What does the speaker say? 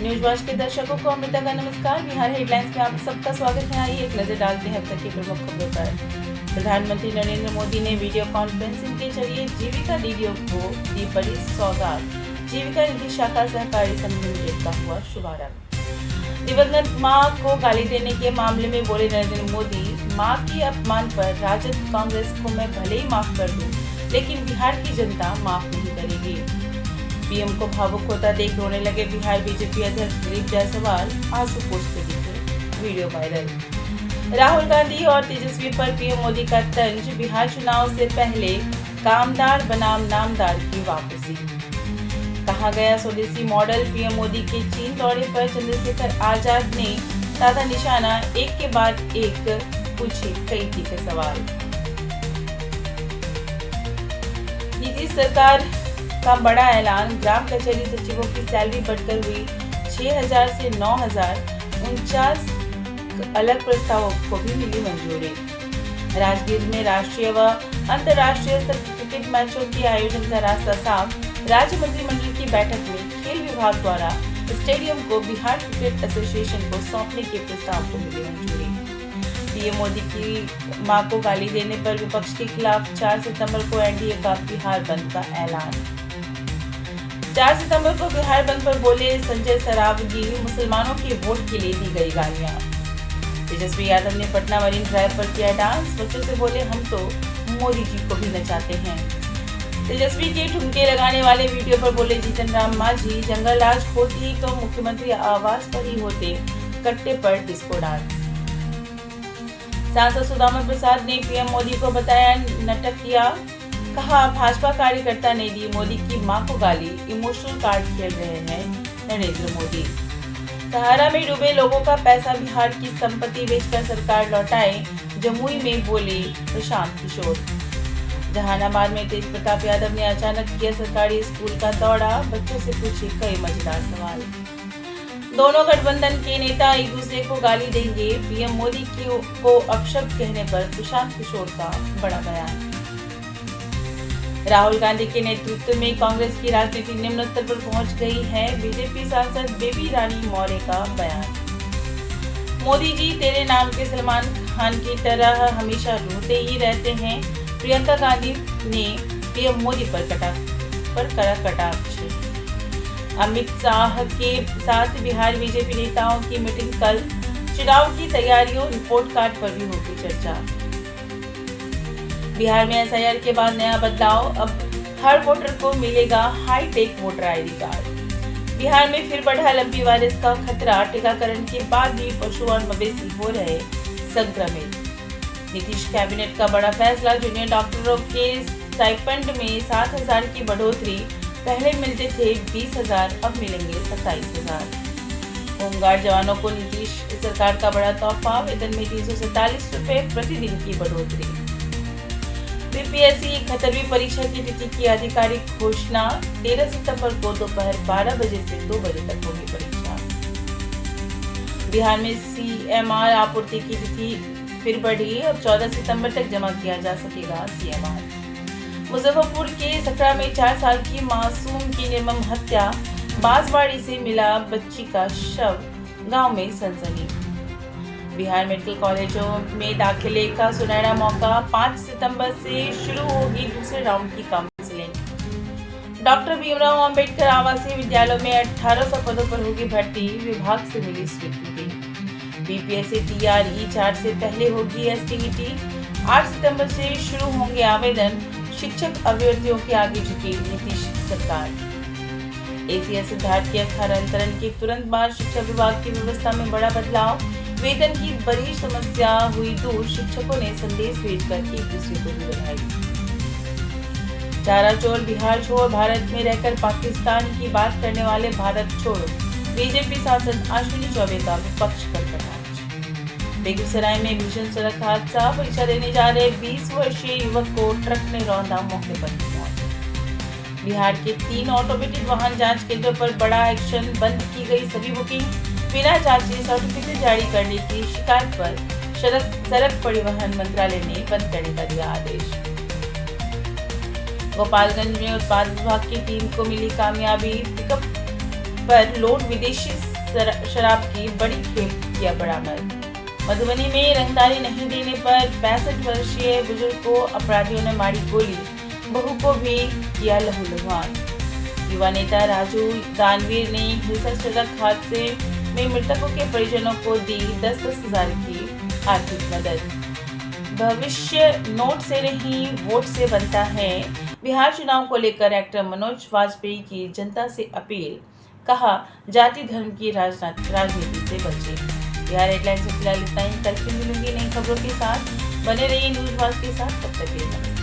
News watch के दर्शकों को अमृता का नमस्कार। बिहार हेडलाइंस में आप सबका स्वागत है। आइए एक नजर डालते हैं अब तक की प्रमुख खबरों पर। प्रधानमंत्री नरेंद्र मोदी ने वीडियो कॉन्फ्रेंसिंग के जरिए जीविका दीदियों को दी बड़ी सौगात। जीविका निधि शाखा सहकारी संघ लिमिटेड का हुआ शुभारंभ। दिवंगत मां को गाली देने के मामले में बोले नरेंद्र मोदी, मां के अपमान पर राजद कांग्रेस को मैं भले ही माफ कर दूं, लेकिन बिहार की जनता माफ नहीं करेगी। पीएम को भावुक होता देख रोने लगे बिहार बीजेपी अध्यक्ष दिलीप जायसवाल, आंसू पोंछते दिखे, वीडियो वायरल। राहुल गांधी और तेजस्वी पर पीएम मोदी का तंज, बिहार चुनाव से पहले कामदार बनाम नामदार की वापसी। कहा गया स्वदेशी मॉडल। पीएम मोदी के चीन दौरे पर चंद्रशेखर आजाद ने साधा निशाना, एक के बाद एक पूछे कई तीखे सवाल। नीतीश सरकार का बड़ा ऐलान, ग्राम कचहरी सचिवों की सैलरी बढ़कर हुई 6,000 से 9,000, 49 अलग प्रस्तावों को भी मिली मंजूरी। राजगीर में राष्ट्रीय व अंतर्राष्ट्रीय स्तर क्रिकेट मैचों के आयोजन का रास्ता साफ। राज्य मंत्रिमंडल की बैठक में खेल विभाग द्वारा स्टेडियम को बिहार क्रिकेट एसोसिएशन को सौंपने के प्रस्ताव को मिली मंजूरी। पीएम मोदी की मां को गाली देने पर विपक्ष के खिलाफ 4 सितंबर को एनडीए का बिहार बंद का ऐलान। 4 सितंबर को बिहार बंद पर बोले संजय सरावगी, मुसलमानों के वोट के लिए दी गई गालियां। तेजस्वी यादव ने पटना मरीन ड्राइव पर किया डांस, बच्चों से बोले हम तो मोदी जी को भी नचाते हैं। तेजस्वी के ठुमके लगाने वाले वीडियो पर बोले जीतन राम मांझी, जंगल राज होती तो मुख्यमंत्री आवास पर ही होते, कट्टे पर डिस्को डांस। सांसद सुदामा प्रसाद ने पीएम मोदी को बताया नटकिया, कहा भाजपा कार्यकर्ता ने दी मोदी की मां को गाली, इमोशनल कार्ड खेल रहे हैं नरेंद्र मोदी। सहारा में डूबे लोगों का पैसा बिहार की संपत्ति बेचकर सरकार लौटाए, जमुई में बोले प्रशांत किशोर। जहानाबाद में तेज प्रताप यादव ने अचानक किया सरकारी स्कूल का दौरा, बच्चों से पूछे कई मजेदार सवाल। दोनों गठबंधन के नेता एक दूसरे को गाली देंगे, पीएम मोदी को अपशब्द कहने पर प्रशांत किशोर का बड़ा बयान। राहुल गांधी के नेतृत्व में कांग्रेस की राजनीति निम्न स्तर पर पहुंच गई है, बीजेपी सांसद बेबी रानी मौर्य का बयान। मोदी जी तेरे नाम के सलमान खान की तरह हमेशा रोते ही रहते हैं, प्रियंका गांधी ने पीएम मोदी पर कड़ा कटाक्ष। अमित शाह के साथ बिहार बीजेपी नेताओं की मीटिंग कल, चुनाव की तैयारियों, रिपोर्ट कार्ड पर भी होगी चर्चा। बिहार में एसआईआर के बाद नया बदलाव, अब हर वोटर को मिलेगा hi tech voter ID card. Bihar में फिर बढ़ा लंबी वायरस का खतरा, टीकाकरण के बाद भी पशु और मवेशी हो रहे संक्रमित। नीतीश कैबिनेट का बड़ा फैसला, जूनियर डॉक्टरों के स्टाइपेंड में 7,000 की बढ़ोतरी, पहले मिलते थे 20,000, अब मिलेंगे 27,000। होमगार्ड जवानों को नीतीश सरकार का बड़ा तोहफा, वेतन में 347 रुपए प्रतिदिन की बढ़ोतरी। बीपीएससी 71वीं परीक्षा की तिथि की आधिकारिक घोषणा, 13 सितंबर को दोपहर 12 बजे से 2 बजे तक होगी परीक्षा। बिहार में सीएमआर आपूर्ति की तिथि फिर बढ़ी, अब 14 सितंबर तक जमा किया जा सकेगा सीएमआर। मुजफ्फरपुर के सकरा में 4 साल की मासूम की निर्मम हत्या, बांसवाड़ी से मिला बच्ची का शव, गांव में सनसनी। बिहार मेडिकल कॉलेजों में दाखिले का सुनहरा मौका, 5 सितंबर से शुरू होगी दूसरे राउंड की काउंसलिंग। डॉक्टर भीमराव अंबेडकर आवासीय विद्यालयों में 1800 पदों पर होगी भर्ती, विभाग से मिली स्वीकृति। बीपीएससी टीआरई 4 से पहले होगी एसटीईटी, 8 सितंबर से शुरू होंगे आवेदन, शिक्षक अभ्यर्थियों के आगे झुकी नीतीश सरकार। एसीएस सिद्धार्थ के स्थानांतरण के तुरंत बाद शिक्षा विभाग की व्यवस्था में बड़ा बदलाव, वेतन की बड़ी समस्या हुई दूर, शिक्षकों ने संदेश भेजकर एक दूसरे को दी बधाई। चारा चोर बिहार छोड़, भारत में रहकर पाकिस्तान की बात करने वाले भारत छोड़ो, बीजेपी सांसद अश्विनी चौबे का विपक्ष पर कटाक्ष। बेगूसराय में भीषण सड़क हादसा, परीक्षा देने जा रहे 20 वर्षीय युवक को ट्रक ने रौंदा, मौके पर की मौत। बिहार के 3 ऑटोमेटेड वाहन जांच केंद्रों पर बड़ा एक्शन, बंद की गई सभी बुकिंग, बिना जांचे सर्टिफिकेट जारी करने की शिकायत पर सड़क परिवहन मंत्रालय ने बंद करने का दिया आदेश। गोपालगंज में उत्पाद विभाग की टीम को मिली कामयाबी, पिकअप पर लोड विदेशी शराब की बड़ी खेप किया बरामद। मधुबनी में रंगदारी नहीं देने पर 65 वर्षीय बुजुर्ग को अपराधियों ने मारी गोली, बहू को भी किया लहूलुहान। युवा नेता राजू दानवीर ने हिंसाजनक हादसे में मृतकों के परिजनों को दी 10-10 हजार की आर्थिक मदद। भविष्य नोट से नहीं वोट से बनता है। बिहार चुनाव को लेकर एक्टर मनोज वाजपेयी की जनता से अपील, कहा जाति धर्म की राजनीति से बचे। बिहार हेडलाइन से फिलहाल इतना ही। कल फिर मिलूंगी नई खबरों के साथ। बने रहिए न्यूज़ वाज के साथ। तब तक के लिए नमस्कार।